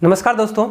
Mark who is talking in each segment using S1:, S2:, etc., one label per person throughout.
S1: नमस्कार दोस्तों,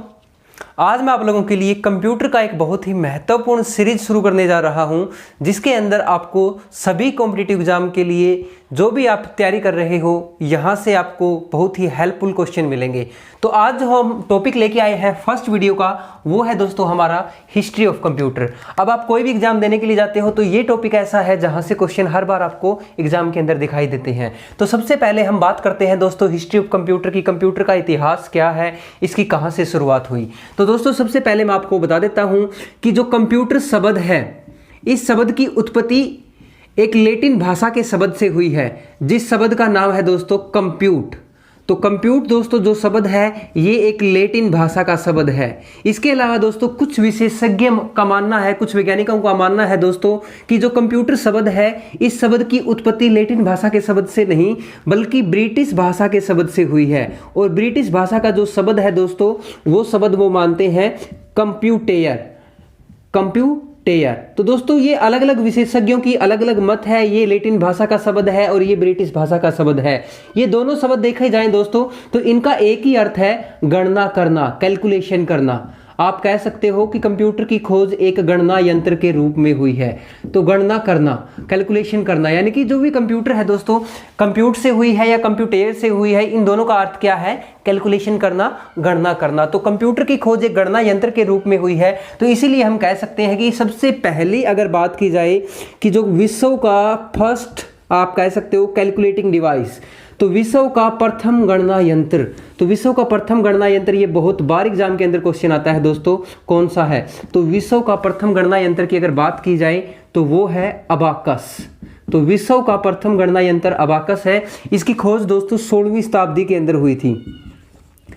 S1: आज मैं आप लोगों के लिए कंप्यूटर का एक बहुत ही महत्वपूर्ण सीरीज शुरू करने जा रहा हूं, जिसके अंदर आपको सभी कॉम्पिटिटिव एग्जाम के लिए जो भी आप तैयारी कर रहे हो यहां से आपको बहुत ही हेल्पफुल क्वेश्चन मिलेंगे। तो आज जो हम टॉपिक लेके आए हैं फर्स्ट वीडियो का, वो है दोस्तों हमारा हिस्ट्री ऑफ कंप्यूटर। अब आप कोई भी एग्जाम देने के लिए जाते हो तो ये टॉपिक ऐसा है जहां से क्वेश्चन हर बार आपको एग्जाम के अंदर दिखाई देते हैं। तो सबसे पहले हम बात करते हैं दोस्तों हिस्ट्री ऑफ कंप्यूटर की। कंप्यूटर का इतिहास क्या है, इसकी कहां से शुरुआत हुई। तो दोस्तों सबसे पहले मैं आपको बता देता हूं कि जो कंप्यूटर शब्द है, इस शब्द की उत्पत्ति एक लैटिन भाषा के शब्द से हुई है, जिस शब्द का नाम है दोस्तों कंप्यूट। तो कंप्यूट दोस्तों जो शब्द है ये एक लैटिन भाषा का शब्द है। इसके अलावा दोस्तों कुछ विशेषज्ञ का मानना है, कुछ वैज्ञानिकों का मानना है दोस्तों कि जो कंप्यूटर शब्द है, इस शब्द की उत्पत्ति लैटिन भाषा के शब्द से नहीं बल्कि ब्रिटिश भाषा के शब्द से हुई है। और ब्रिटिश भाषा का जो शब्द है दोस्तों, वो शब्द वो मानते हैं कंप्यूटेयर। तो दोस्तों ये अलग अलग विशेषज्ञों की अलग अलग मत है। ये लैटिन भाषा का शब्द है और ये ब्रिटिश भाषा का शब्द है। ये दोनों शब्द देखे जाएं दोस्तों तो इनका एक ही अर्थ है गणना करना, कैलकुलेशन करना। आप कह सकते हो कि कंप्यूटर की खोज एक गणना यंत्र के रूप में हुई है। तो गणना करना, कैलकुलेशन करना, यानी कि जो भी कंप्यूटर है दोस्तों कंप्यूट से हुई है या कंप्यूटर से हुई है, इन दोनों का अर्थ क्या है? कैलकुलेशन करना, गणना करना। तो कंप्यूटर की खोज एक गणना यंत्र के रूप में हुई है। तो इसीलिए हम कह सकते हैं कि सबसे पहली अगर बात की जाए कि जो विश्व का फर्स्ट आप कह सकते हो कैलकुलेटिंग डिवाइस, तो विश्व का प्रथम गणना यंत्र, तो विश्व का प्रथम गणना यंत्र, ये बहुत बार एग्जाम के अंदर क्वेश्चन आता है दोस्तों, कौन सा है? तो विश्व का प्रथम गणना यंत्र की अगर बात की जाए तो वो है अबाकस। तो विश्व का प्रथम गणना यंत्र अबाकस है। इसकी खोज दोस्तों 16वीं शताब्दी के अंदर हुई थी।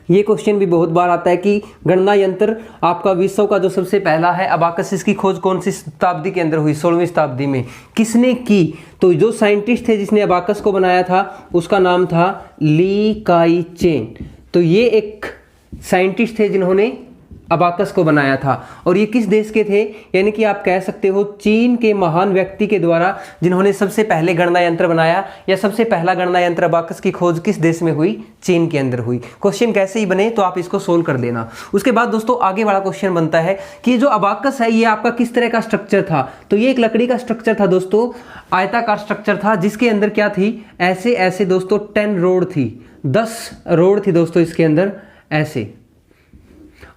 S1: ये क्वेश्चन भी बहुत बार आता है कि गणना यंत्र आपका विश्व का जो सबसे पहला है अबाकस, इसकी खोज कौन सी शताब्दी के अंदर हुई? 16वीं शताब्दी में। किसने की? तो जो साइंटिस्ट थे जिसने अबाकस को बनाया था उसका नाम था ली काई चेन। तो ये एक साइंटिस्ट थे जिन्होंने अबाकस को बनाया था। और ये किस देश के थे? यानी कि आप कह सकते हो चीन के महान व्यक्ति के द्वारा, जिन्होंने सबसे पहले गणना यंत्र बनाया, या सबसे पहला गणना यंत्र अबाकस की खोज किस देश में हुई? चीन के अंदर हुई। क्वेश्चन कैसे ही बने तो आप इसको सोल्व कर देना। उसके बाद दोस्तों आगे वाला क्वेश्चन बनता है कि जो अबाकस है ये आपका किस तरह का स्ट्रक्चर था? तो ये एक लकड़ी का स्ट्रक्चर था दोस्तों, आयताकार स्ट्रक्चर था, जिसके अंदर क्या थी? ऐसे ऐसे दोस्तों 10 रोड थी, 10 रोड थी दोस्तों इसके अंदर ऐसे।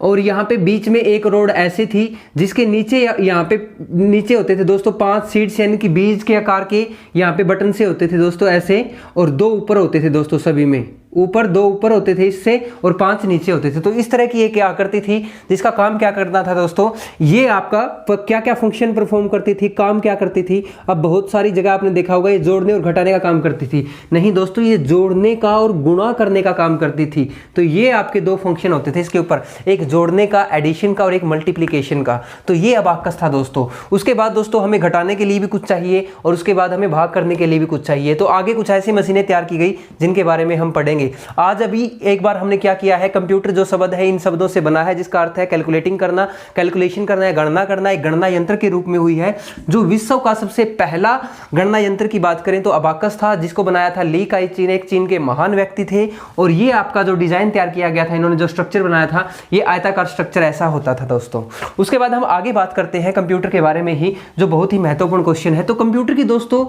S1: और यहाँ पे बीच में एक रोड ऐसी थी जिसके नीचे, यहाँ पे नीचे होते थे दोस्तों 5 सीड्स, यानी कि बीज के आकार के यहाँ पे बटन से होते थे दोस्तों ऐसे, और 2 ऊपर होते थे दोस्तों, सभी में ऊपर 2 ऊपर होते थे इससे, और 5 नीचे होते थे। तो इस तरह की एक आकृति थी जिसका काम क्या करना था दोस्तों? ये आपका क्या क्या फंक्शन परफॉर्म करती थी, काम क्या करती थी? अब बहुत सारी जगह आपने देखा होगा ये जोड़ने और घटाने का काम करती थी। नहीं दोस्तों, ये जोड़ने का और गुणा करने का काम करती थी। तो ये आपके 2 फंक्शन होते थे इसके ऊपर, एक जोड़ने का, एडिशन का, और एक मल्टीप्लीकेशन का। तो ये अबाकस था दोस्तों। उसके बाद दोस्तों हमें घटाने के लिए भी कुछ चाहिए और उसके बाद हमें भाग करने के लिए भी कुछ चाहिए। तो आगे कुछ ऐसी मशीनें तैयार की गई जिनके बारे में हम पढ़ेंगे आज। अभी एक बार हमने क्या किया है, कंप्यूटर जो शब्द है इन शब्दों से बना है, जिसका अर्थ है कैलकुलेटिंग करना, कैलकुलेशन करना है, गणना करना, एक गणना यंत्र के रूप में हुई है। जो विश्व का सबसे पहला गणना यंत्र की बात करें तो अबाकस था, जिसको बनाया था ली काई चीन, एक चीन के महान व्यक्ति थे। और ये आपका जो डिजाइन तैयार किया गया था, इन्होंने जो स्ट्रक्चर बनाया था, ये आयताकार स्ट्रक्चर ऐसा होता था दोस्तों। उसके बाद हम आगे बात करते हैं कंप्यूटर के बारे में ही, जो बहुत ही महत्वपूर्ण क्वेश्चन है। तो कंप्यूटर की दोस्तों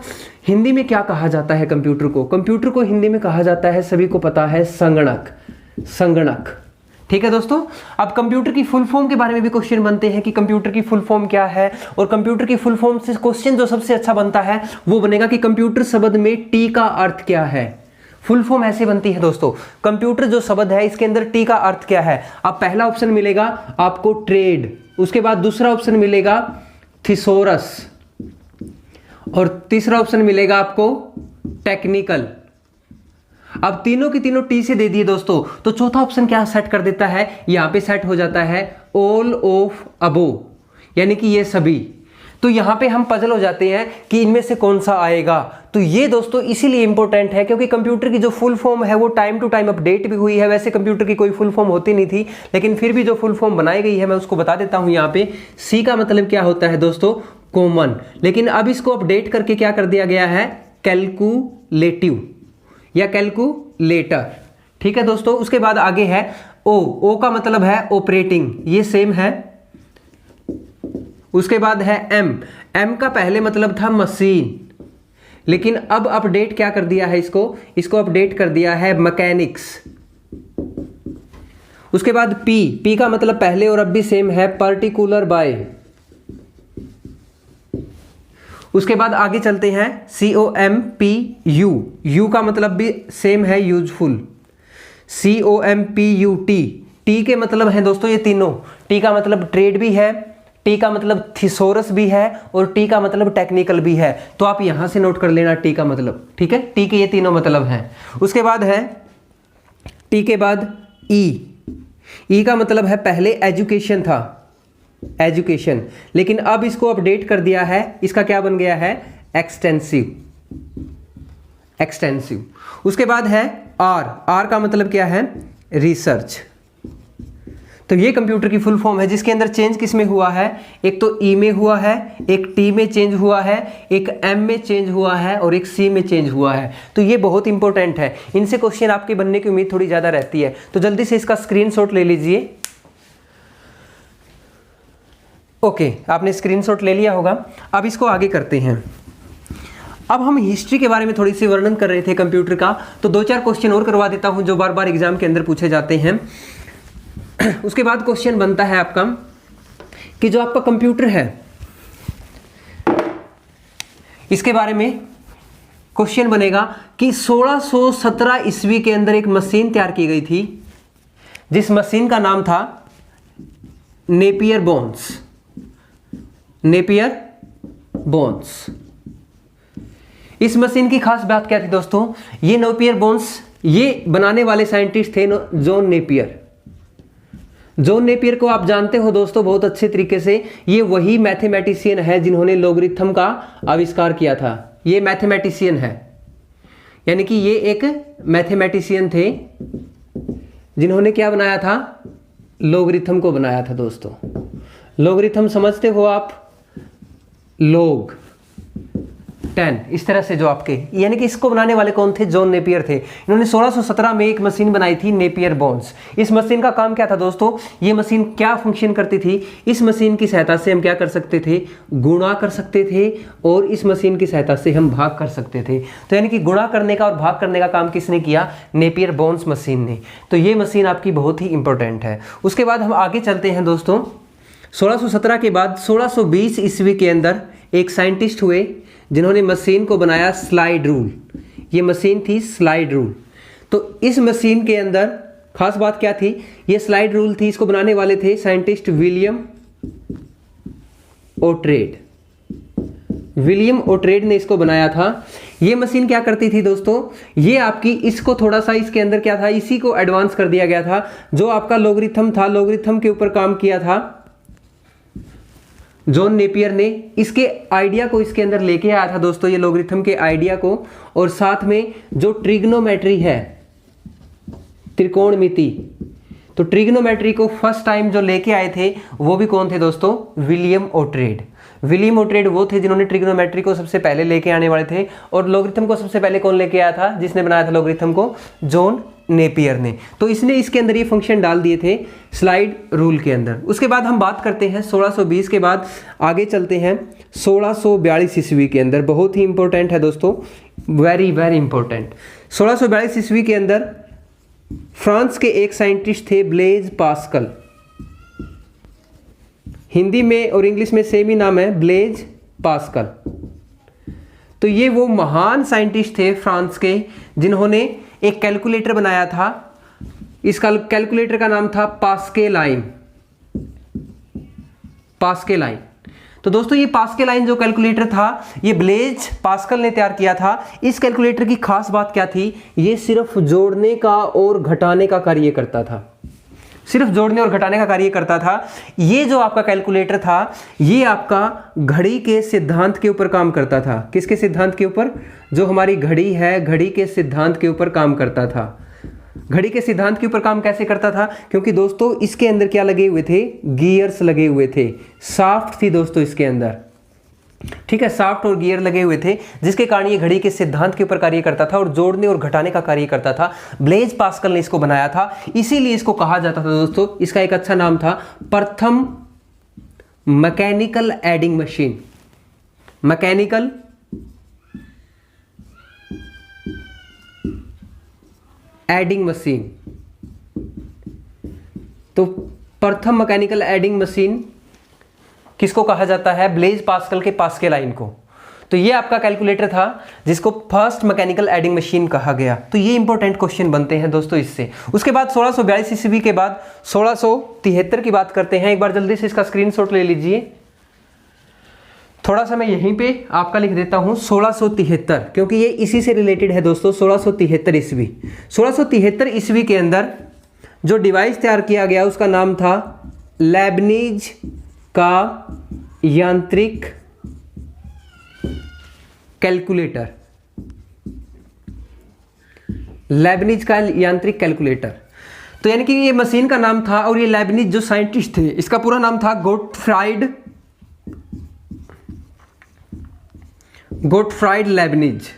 S1: हिंदी में क्या कहा जाता है? कंप्यूटर को हिंदी में कहा जाता है, सभी को पता है, संगणक। ठीक है दोस्तों। अब कंप्यूटर की फुल फॉर्म के बारे में भी क्वेश्चन बनते हैं कि कंप्यूटर की फुल फॉर्म क्या है, और कंप्यूटर की फुल फॉर्म से क्वेश्चन जो सबसे अच्छा बनता है वो बनेगा कि कंप्यूटर शब्द में टी का अर्थ क्या है। फुल फॉर्म ऐसे बनती है दोस्तों, कंप्यूटर जो शब्द है इसके अंदर टी का अर्थ क्या है। अब पहला ऑप्शन मिलेगा आपको ट्रेड, उसके बाद दूसरा ऑप्शन मिलेगा थिसोरस, और तीसरा ऑप्शन मिलेगा आपको टेक्निकल। अब तीनों की तीनों टी से दे दिए दोस्तों, तो चौथा ऑप्शन क्या सेट कर देता है? यहां पे सेट हो जाता है ऑल ऑफ अबो, यानी कि ये सभी। तो यहां पे हम पजल हो जाते हैं कि इनमें से कौन सा आएगा। तो ये दोस्तों इसीलिए इंपॉर्टेंट है क्योंकि कंप्यूटर की जो फुल फॉर्म है वो टाइम टू टाइम अपडेट भी हुई है। वैसे कंप्यूटर की कोई फुल फॉर्म होती नहीं थी, लेकिन फिर भी जो फुल फॉर्म बनाई गई है मैं उसको बता देता हूं। यहाँ पे सी का मतलब क्या होता है दोस्तों? कॉमन। लेकिन अब इसको अपडेट करके क्या कर दिया गया है? कैलकुलेटिव या कैलकुलेटर। ठीक है दोस्तों। उसके बाद आगे है ओ का मतलब है ऑपरेटिंग, ये सेम है। उसके बाद है एम का पहले मतलब था मशीन, लेकिन अब अपडेट क्या कर दिया है, इसको अपडेट कर दिया है मैकेनिक्स। उसके बाद पी का मतलब पहले और अब भी सेम है, पर्टिकुलर बाय। उसके बाद आगे चलते हैं COMPU, यू का मतलब भी सेम है, यूजफुल। COMPUT, टी के मतलब है दोस्तों ये तीनों, टी का मतलब ट्रेड भी है, टी का मतलब थिसोरस भी है, और टी का मतलब टेक्निकल भी है। तो आप यहां से नोट कर लेना टी का मतलब, ठीक है, टी के ये तीनों मतलब हैं। उसके बाद है टी के बाद ई का मतलब है पहले एजुकेशन था, एजुकेशन, लेकिन अब इसको अपडेट कर दिया है, इसका क्या बन गया है, एक्सटेंसिव। उसके बाद है आर का मतलब क्या है, रिसर्च। तो ये कंप्यूटर की फुल फॉर्म है, जिसके अंदर चेंज किस में हुआ है, एक तो ई में हुआ है, एक टी में चेंज हुआ है, एक एम में चेंज हुआ है, और एक सी में चेंज हुआ है। तो ये बहुत इंपॉर्टेंट है, इनसे क्वेश्चन आपके बनने की उम्मीद थोड़ी ज्यादा रहती है। तो जल्दी से इसका स्क्रीनशॉट ले लीजिए। ओके, आपने स्क्रीनशॉट ले लिया होगा। अब इसको आगे करते हैं। अब हम हिस्ट्री के बारे में थोड़ी सी वर्णन कर रहे थे कंप्यूटर का, तो 2-4 क्वेश्चन और करवा देता हूं जो बार बार एग्जाम के अंदर पूछे जाते हैं। उसके बाद क्वेश्चन बनता है आपका कि जो आपका कंप्यूटर है, इसके बारे में क्वेश्चन बनेगा कि 1617 ईस्वी के अंदर एक मशीन तैयार की गई थी, जिस मशीन का नाम था नेपियर बोन्स। इस मशीन की खास बात क्या थी दोस्तों, ये नेपियर बोन्स, ये बनाने वाले साइंटिस्ट थे जॉन नेपियर। जॉन नेपियर को आप जानते हो दोस्तों बहुत अच्छे तरीके से, ये वही मैथमेटिशियन है जिन्होंने लॉगरिथम का आविष्कार किया था। ये मैथमेटिशियन है, यानी कि ये एक मैथमेटिशियन थे जिन्होंने क्या बनाया था, लॉगरिथम को बनाया था दोस्तों। लॉगरिथम समझते हो आप, लॉग 10, इस तरह से जो आपके, यानी कि इसको बनाने वाले कौन थे, जॉन नेपियर थे। इन्होंने 1617 में एक मशीन बनाई थी, नेपियर बोन्स। इस मशीन का काम क्या था दोस्तों, ये मशीन क्या फंक्शन करती थी, इस मशीन की सहायता से हम क्या कर सकते थे, गुणा कर सकते थे, और इस मशीन की सहायता से हम भाग कर सकते थे। तो यानी कि गुणा करने का और भाग करने का काम किसने किया, नेपियर बोन्स मशीन ने। तो ये मशीन आपकी बहुत ही इंपॉर्टेंट है। उसके बाद हम आगे चलते हैं दोस्तों। 1617 के बाद 1620 ईस्वी के अंदर एक साइंटिस्ट हुए जिन्होंने मशीन को बनाया, स्लाइड रूल। ये मशीन थी स्लाइड रूल। तो इस मशीन के अंदर खास बात क्या थी, ये स्लाइड रूल थी, इसको बनाने वाले थे साइंटिस्ट विलियम ओट्रेड ने इसको बनाया था। ये मशीन क्या करती थी दोस्तों, ये आपकी, इसको थोड़ा सा इसके अंदर क्या था, इसी को एडवांस कर दिया गया था। जो आपका लॉगरिथम था, लॉगरिथम के ऊपर काम किया था जॉन नेपियर ने। इसके आइडिया को इसके अंदर लेके आया था दोस्तों, ये लॉगरिथम के आइडिया को, और साथ में जो ट्रिग्नोमेट्री है, त्रिकोणमिति, तो ट्रिग्नोमेट्री को फर्स्ट टाइम जो लेके आए थे वो भी कौन थे दोस्तों, विलियम ओट्रेड वो थे जिन्होंने ट्रिग्नोमेट्री को सबसे पहले लेके आने वाले थे। और लॉगरिथम को सबसे पहले कौन लेके आया था, जिसने बनाया था लॉगरिथम को, जॉन नेपियर ने। तो इसने इसके अंदर ये फंक्शन डाल दिए थे स्लाइड रूल के अंदर। उसके बाद हम बात करते हैं 1620 के बाद आगे चलते हैं 1642 ईस्वी के अंदर। बहुत ही इंपॉर्टेंट है दोस्तों, वेरी वेरी इंपॉर्टेंट। 1642 ईस्वी के अंदर फ्रांस के एक साइंटिस्ट थे ब्लेज पास्कल। हिंदी में और इंग्लिश में सेम ही नाम है, ब्लेज पास्कल। तो ये वो महान साइंटिस्ट थे फ्रांस के जिन्होंने एक कैलकुलेटर बनाया था। इस कैलकुलेटर का नाम था पास्केलाइन। तो दोस्तों ये पास्केलाइन जो कैलकुलेटर था, ये ब्लेज पास्कल ने तैयार किया था। इस कैलकुलेटर की खास बात क्या थी, ये सिर्फ जोड़ने का और घटाने का कार्य करता था। सिर्फ जोड़ने और घटाने का कार्य करता था। ये जो आपका कैलकुलेटर था, ये आपका घड़ी के सिद्धांत के ऊपर काम करता था। किसके सिद्धांत के ऊपर, जो हमारी घड़ी है, घड़ी के सिद्धांत के ऊपर काम करता था। घड़ी के सिद्धांत के ऊपर काम कैसे करता था, क्योंकि दोस्तों इसके अंदर क्या लगे हुए थे, गियर्स लगे हुए थे, शाफ्ट थी दोस्तों इसके अंदर। ठीक है, शाफ्ट और गियर लगे हुए थे, जिसके कारण ये घड़ी के सिद्धांत के ऊपर कार्य करता था और जोड़ने और घटाने का कार्य करता था। ब्लेज पास्कल ने इसको बनाया था, इसीलिए इसको कहा जाता था दोस्तों, इसका एक अच्छा नाम था प्रथम mechanical adding machine. Mechanical adding machine. तो प्रथम मैकेनिकल एडिंग मशीन किसको कहा जाता है? ब्लेज पास्कल के पास्कल लाइन को। तो ये आपका कैलकुलेटर था जिसको फर्स्ट मैकेनिकल एडिंग मशीन कहा गया। तो ये इंपॉर्टेंट क्वेश्चन बनते हैं दोस्तों इससे। उसके बाद 1642 ईस्वी के बाद 1673 की बात करते हैं। एक बार जल्दी से इसका स्क्रीनशॉट ले लीजिए। थोड़ा सा मैं यहीं पे आपका लिख देता हूं 1673, क्योंकि ये इसी से रिलेटेड है दोस्तों। 1673 ईस्वी, 1673 ईस्वी के अंदर जो डिवाइस तैयार किया गया उसका नाम था लेबनीज का यांत्रिक कैलकुलेटर। लेबनीज का यांत्रिक कैलकुलेटर। तो यानी कि ये मशीन का नाम था, और ये लेबनीज जो साइंटिस्ट थे, इसका पूरा नाम था गोटफ्राइड लेबनीज।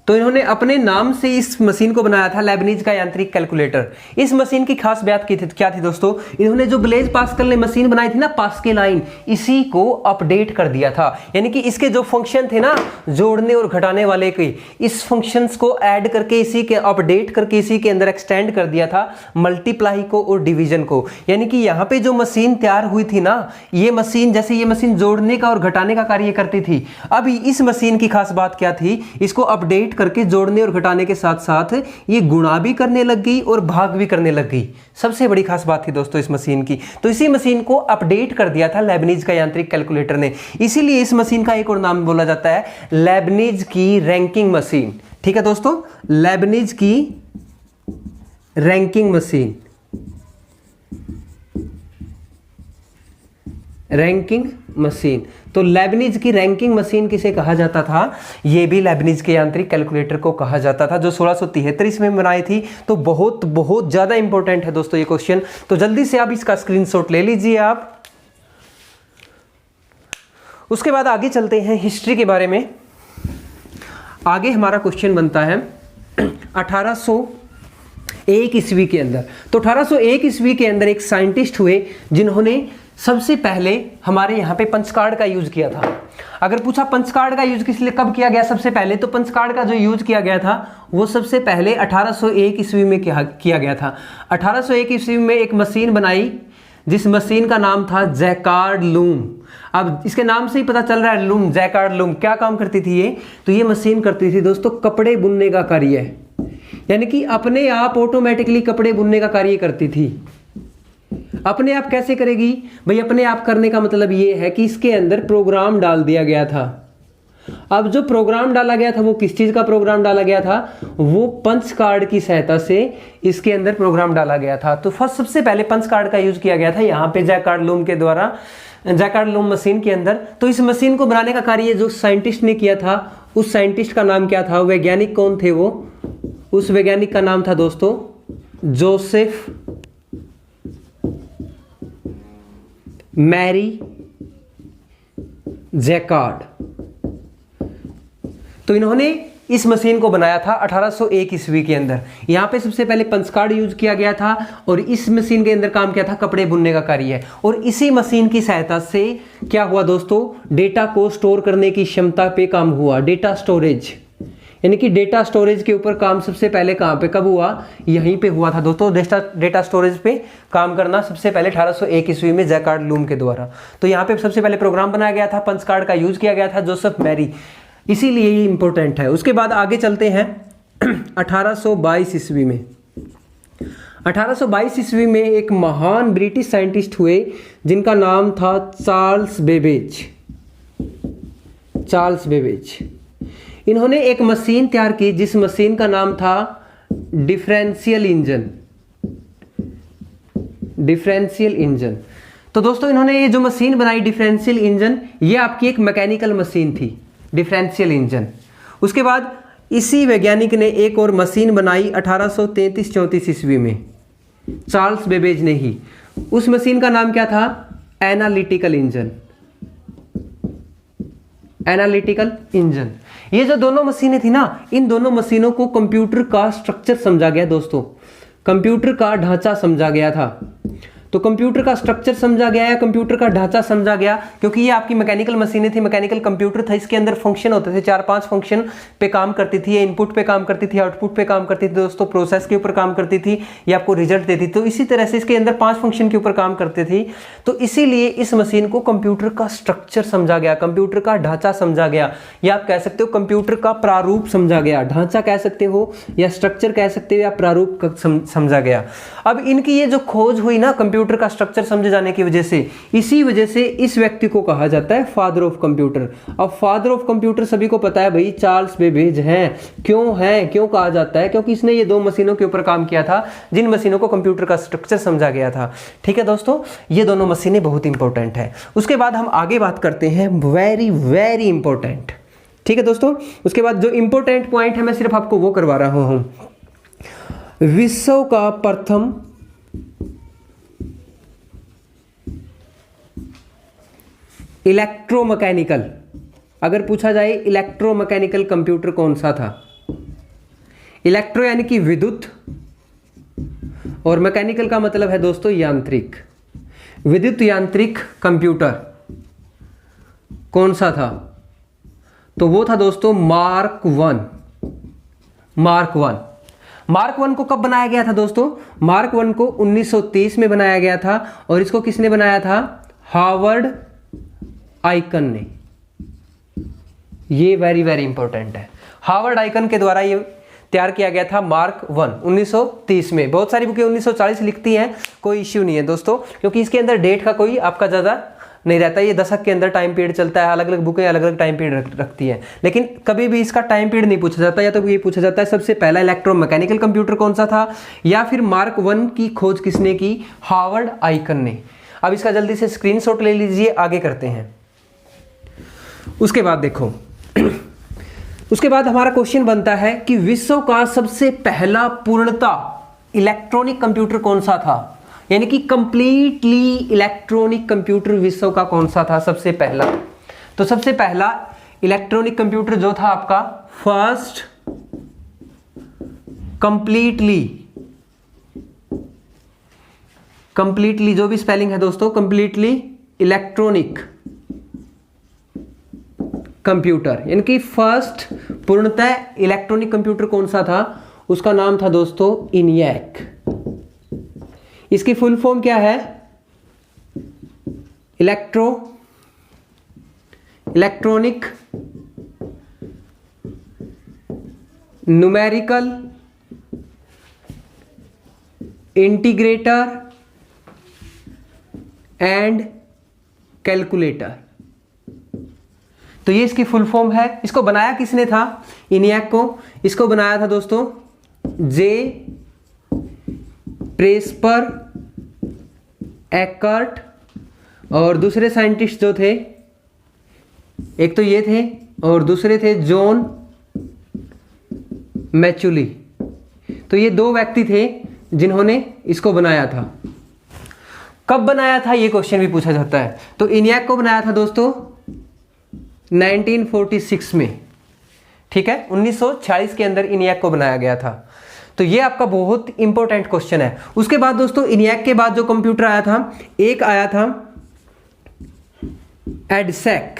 S1: तो इन्होंने अपने नाम से इस मशीन को बनाया था, लेबनीज का यांत्रिक कैलकुलेटर। इस मशीन की खास बात क्या थी दोस्तों? इन्होंने जो ब्लेज पास्कल ने मशीन बनाई थी ना, पास्कल लाइन, इसी को अपडेट कर दिया था। यानी कि इसके जो फंक्शन थे ना, जोड़ने और घटाने वाले के, इस फंक्शंस को ऐड करके, इसी के अपडेट करके, इसी के अंदर एक्सटेंड कर दिया था मल्टीप्लाई को और डिवीजन को। यानी कि यहाँ पे जो मशीन तैयार हुई थी ना, ये मशीन, जैसे ये मशीन जोड़ने का और घटाने का कार्य करती थी, अभी इस मशीन की खास बात क्या थी? इसको अपडेट करके जोड़ने और घटाने के साथ साथ ये गुणा भी करने लग गई और भाग भी करने लग गई। सबसे बड़ी खास बात थी दोस्तों इस मशीन की। तो इसी मशीन को अपडेट कर दिया था लेबनीज का यांत्रिक कैलकुलेटर ने। इसीलिए इस मशीन का एक और नाम बोला जाता है लेबनीज की रैंकिंग मशीन। ठीक है दोस्तों, लेबनीज की रैंकिंग मशीन। Ranking machine. तो लेबनीज की रैंकिंग मशीन किसे कहा जाता था? ये भी लेबनीज के यांत्रिक कैलकुलेटर को कहा जाता था, जो 1673 में बनाई थी। तो बहुत बहुत ज्यादा इंपॉर्टेंट है दोस्तों ये क्वेश्चन। तो जल्दी से आप इसका स्क्रीनशॉट ले लीजिए आप। उसके बाद आगे चलते हैं हिस्ट्री के बारे में। आगे हमारा क्वेश्चन बनता है 1801 ईस्वी के अंदर। तो 1801 ईस्वी के अंदर एक साइंटिस्ट हुए जिन्होंने सबसे पहले हमारे यहाँ पे पंच कार्ड का यूज किया था। अगर पूछा पंच कार्ड का यूज किस लिए कब किया गया सबसे पहले, तो पंच कार्ड का जो यूज किया गया था वो सबसे पहले 1801 ईस्वी में किया गया था। 1801 ईस्वी में एक मशीन बनाई, जिस मशीन का नाम था जैकार्ड लूम। अब इसके नाम से ही पता चल रहा है लूम, जैकार्ड लूम। क्या काम करती थी ये? तो ये मशीन करती थी दोस्तों कपड़े बुनने का कार्य, यानी कि अपने आप ऑटोमेटिकली कपड़े बुनने का कार्य करती थी। अपने आप कैसे करेगी भाई? अपने आप करने का मतलब ये है कि इसके अंदर प्रोग्राम डाल दिया गया था। अब जो प्रोग्राम डाला गया था वो किस चीज का प्रोग्राम डाला गया था? वो पंच कार्ड की सहायता से इसके अंदर प्रोग्राम डाला गया था। तो फर्स्ट सबसे पहले पंच कार्ड का यूज किया गया था यहाँ पे जैकार्ड लूम के द्वारा, जैकार्ड लूम मशीन के अंदर। तो इस मशीन को बनाने का कार्य जो साइंटिस्ट ने किया था, उस साइंटिस्ट का नाम क्या था? वैज्ञानिक कौन थे वो? उस वैज्ञानिक का नाम था दोस्तों जोसेफ मैरी जैकार्ड। तो इन्होंने इस मशीन को बनाया था 1801 ईस्वी के अंदर। यहां पे सबसे पहले पंच कार्ड यूज किया गया था और इस मशीन के अंदर काम किया था कपड़े बुनने का कार्य है। और इसी मशीन की सहायता से क्या हुआ दोस्तों? डेटा को स्टोर करने की क्षमता पे काम हुआ, डेटा स्टोरेज। यानी कि डेटा स्टोरेज के ऊपर काम सबसे पहले कहां पे कब हुआ? यहीं पे हुआ था दोस्तों। डेटा स्टोरेज पे काम करना सबसे पहले 1801 ईस्वी में जैकार्ड लूम के द्वारा। तो यहाँ पे सबसे पहले प्रोग्राम बनाया गया था, पंच कार्ड का यूज किया गया था, जोसेफ मैरी, इसीलिए ये इंपॉर्टेंट है। उसके बाद आगे चलते हैं 1822 ईस्वी में। 1822 ईस्वी में एक महान ब्रिटिश साइंटिस्ट हुए जिनका नाम था चार्ल्स बेबेज। Charles Babbage. इन्होंने एक मशीन तैयार की जिस मशीन का नाम था डिफरेंशियल इंजन। Differential engine. तो दोस्तों इन्होंने ये जो मशीन बनाई डिफरेंशियल इंजन, ये आपकी एक मैकेनिकल मशीन थी, डिफरेंशियल इंजन। उसके बाद इसी वैज्ञानिक ने एक और मशीन बनाई 1833-34 ईस्वी में, चार्ल्स बेबेज ने ही। उस मशीन का नाम क्या था? Analytical engine. Analytical engine. ये जो दोनों मशीनें थी ना, इन दोनों मशीनों को कंप्यूटर का स्ट्रक्चर समझा गया दोस्तों, कंप्यूटर का ढांचा समझा गया था। तो कंप्यूटर का स्ट्रक्चर समझा गया या कंप्यूटर का ढांचा समझा गया, क्योंकि ये आपकी मैकेनिकल मशीनें थी, मैकेनिकल कंप्यूटर था, इसके अंदर फंक्शन होते थे, 4-5 फंक्शन पे काम करती थी। इनपुट पे काम करती थी, आउटपुट पे काम करती थी दोस्तों, प्रोसेस के ऊपर काम करती थी, ये आपको रिजल्ट देती थी। तो इसी तरह से इसके अंदर 5 फंक्शन के ऊपर काम करती थी। तो इसीलिए इस मशीन को कंप्यूटर का स्ट्रक्चर समझा गया, कंप्यूटर का ढांचा समझा गया, या आप कह सकते हो कंप्यूटर का प्रारूप समझा गया। ढांचा कह सकते हो या स्ट्रक्चर कह सकते हो या प्रारूप समझा गया। अब इनकी ये जो खोज हुई ना कंप्यूटर का स्ट्रक्चर समझे जाने की वजह से, इसी वजह से इस व्यक्ति को कहा जाता है फादर ऑफ कंप्यूटर। अब फादर ऑफ कंप्यूटर सभी को पता है भाई, चार्ल्स बेबेज हैं। क्यों कहा जाता है? क्योंकि इसने ये 2 मशीनों के ऊपर काम किया था, जिन मशीनों को कंप्यूटर का स्ट्रक्चर समझा गया था। ठीक है दोस्तों, ये दोनों मशीनें बहुत इंपॉर्टेंट है। उसके बाद हम आगे बात करते हैं वेरी वेरी इंपॉर्टेंट। ठीक है दोस्तों, उसके बाद जो इंपॉर्टेंट पॉइंट है मैं सिर्फ आपको वो करवा रहा हूं। विश्व का प्रथम इलेक्ट्रोमैकेनिकल, अगर पूछा जाए इलेक्ट्रोमैकेनिकल कंप्यूटर कौन सा था? इलेक्ट्रो यानी कि विद्युत, और मैकेनिकल का मतलब है दोस्तों यांत्रिक। विद्युत यांत्रिक कंप्यूटर कौन सा था? तो वो था दोस्तों मार्क 1। मार्क 1 को कब बनाया गया था दोस्तों? मार्क 1 को 1930 में बनाया गया था, और इसको किसने बनाया था? हार्वर्ड आइकन ने। ये वेरी वेरी इंपॉर्टेंट है। हार्वर्ड आइकन के द्वारा ये तैयार किया गया था मार्क 1 1930 में। बहुत सारी बुकें 1940 लिखती हैं, कोई इश्यू नहीं है दोस्तों, क्योंकि इसके अंदर डेट का कोई आपका ज़्यादा नहीं रहता। ये दशक के अंदर टाइम पीरियड चलता है, अलग अलग बुकें अलग अलग टाइम पीरियड रखती हैं, लेकिन कभी भी इसका टाइम पीरियड नहीं पूछा जाता। या तो ये पूछा जाता है सबसे पहला इलेक्ट्रोमैकेनिकल कंप्यूटर कौन सा था, या फिर मार्क 1 की खोज किसने की? हार्वर्ड आइकन ने। अब इसका जल्दी से स्क्रीनशॉट ले लीजिए, आगे करते हैं। उसके बाद देखो उसके बाद हमारा क्वेश्चन बनता है कि विश्व का सबसे पहला पूर्णतः इलेक्ट्रॉनिक कंप्यूटर कौन सा था? यानी कि कंप्लीटली इलेक्ट्रॉनिक कंप्यूटर विश्व का कौन सा था सबसे पहला? तो सबसे पहला इलेक्ट्रॉनिक कंप्यूटर जो था आपका फर्स्ट कंप्लीटली जो भी स्पेलिंग है दोस्तों, कंप्लीटली इलेक्ट्रॉनिक कंप्यूटर, यानी कि फर्स्ट पूर्णतः इलेक्ट्रॉनिक कंप्यूटर कौन सा था? उसका नाम था दोस्तों इनियक। इसकी फुल फॉर्म क्या है? Electronic numerical integrator and calculator. तो ये इसकी फुल फॉर्म है। इसको बनाया किसने था? इनियक को। इसको बनाया था दोस्तों जे प्रेस्पर एकर्ट, और दूसरे साइंटिस्ट जो थे, एक तो ये थे और दूसरे थे जॉन मैचुली। तो ये 2 व्यक्ति थे जिन्होंने इसको बनाया था। कब बनाया था ये क्वेश्चन भी पूछा जाता है। तो इनियक को बनाया था दोस्तों 1946 में। ठीक है, 1946 के अंदर इनियक को बनाया गया था। तो ये आपका बहुत इंपॉर्टेंट क्वेश्चन है। उसके बाद दोस्तों इनियक के बाद जो कंप्यूटर आया था, एक आया था एडसेक।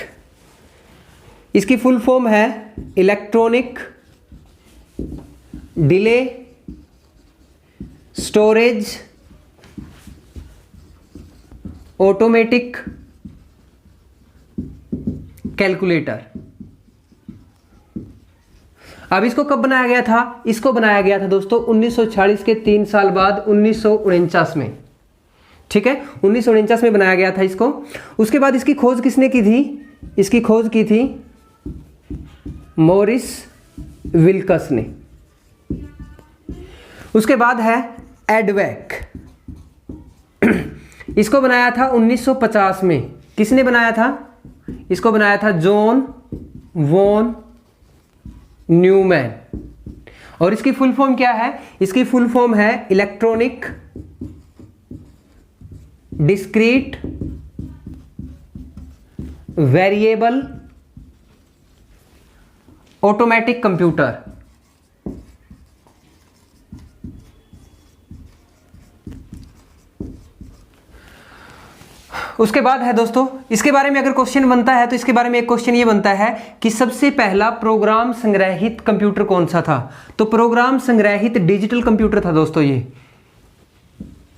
S1: इसकी फुल फॉर्म है electronic delay storage automatic calculator. अब इसको कब बनाया गया था? इसको बनाया गया था दोस्तों 1946 के 3 साल बाद 1949 में। ठीक है, 1949 में बनाया गया था इसको। उसके बाद इसकी खोज किसने की थी? इसकी खोज की थी मॉरिस विल्कस ने। उसके बाद है एडवेक। इसको बनाया था 1950 में। किसने बनाया था? इसको बनाया था जॉन वॉन न्यूमैन। और इसकी फुल फॉर्म क्या है? इसकी फुल फॉर्म है electronic discrete variable automatic computer. उसके बाद है दोस्तों, इसके बारे में अगर क्वेश्चन बनता है तो इसके बारे में एक क्वेश्चन ये बनता है कि सबसे पहला प्रोग्राम संग्रहित कंप्यूटर कौन सा था। तो प्रोग्राम संग्रहित डिजिटल कंप्यूटर था दोस्तों ये।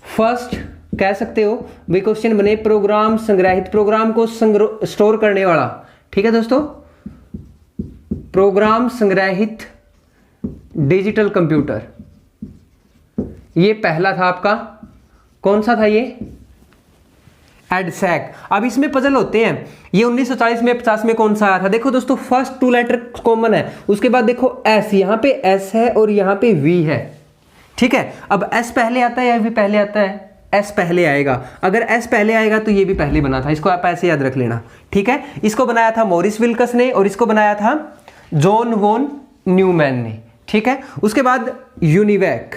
S1: फर्स्ट कह सकते हो भाई क्वेश्चन बने प्रोग्राम संग्रहित, प्रोग्राम को स्टोर करने वाला। ठीक है दोस्तों, प्रोग्राम संग्रहित डिजिटल कंप्यूटर, ये पहला था आपका। कौन सा था ये? एडसैक। अब इसमें पजल होते हैं, ये 1940 में 50 में कौन सा आया था। देखो दोस्तों, फर्स्ट 2 लेटर कॉमन है, उसके बाद देखो एस, यहां पे एस है और यहां पे वी है। ठीक है, अब एस पहले आता है या वी पहले आता है? एस पहले आएगा। अगर एस पहले आएगा तो ये भी पहले बना था, इसको आप ऐसे याद रख लेना। ठीक है, इसको बनाया था मॉरिस विल्कस ने और इसको बनाया था जॉन वॉन न्यूमैन ने। ठीक है, उसके बाद यूनिवैक,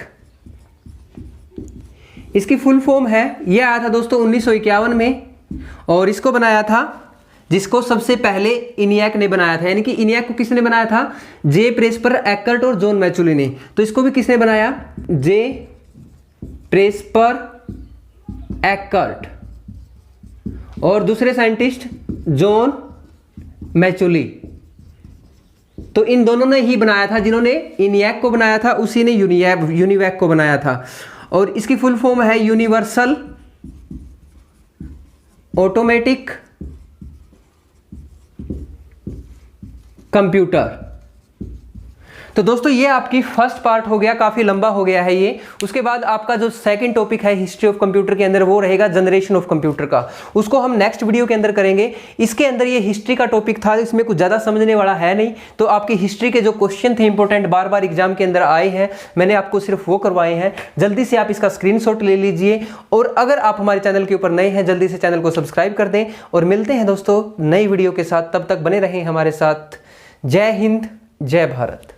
S1: इसकी फुल फॉर्म है, ये आया था दोस्तों 1951 में और इसको बनाया था, जिसको सबसे पहले इनियक ने बनाया था। यानी कि इनियक को किसने बनाया था? जे प्रेस्पर एकर्ट और जॉन मैचुली ने। तो इसको भी किसने बनाया? जे प्रेस्पर एकर्ट और दूसरे साइंटिस्ट जॉन मैचुली। तो इन दोनों ने ही बनाया था, जिन्होंने इनियक को बनाया था उसी ने यूनिवैक को बनाया था। और इसकी फुल फॉर्म है यूनिवर्सल ऑटोमेटिक कंप्यूटर। तो दोस्तों ये आपकी फर्स्ट पार्ट हो गया, काफी लंबा हो गया है ये। उसके बाद आपका जो सेकंड टॉपिक है हिस्ट्री ऑफ कंप्यूटर के अंदर, वो रहेगा जनरेशन ऑफ कंप्यूटर का। उसको हम नेक्स्ट वीडियो के अंदर करेंगे। इसके अंदर ये हिस्ट्री का टॉपिक था, इसमें कुछ ज्यादा समझने वाला है नहीं। तो आपकी हिस्ट्री के जो क्वेश्चन थे इंपॉर्टेंट, बार बार एग्जाम के अंदर आए हैं, मैंने आपको सिर्फ वो करवाए हैं। जल्दी से आप इसका स्क्रीनशॉट ले लीजिए और अगर आप हमारे चैनल के ऊपर नए हैं जल्दी से चैनल को सब्सक्राइब कर दें। और मिलते हैं दोस्तों नई वीडियो के साथ, तब तक बने रहें हमारे साथ। जय हिंद, जय भारत।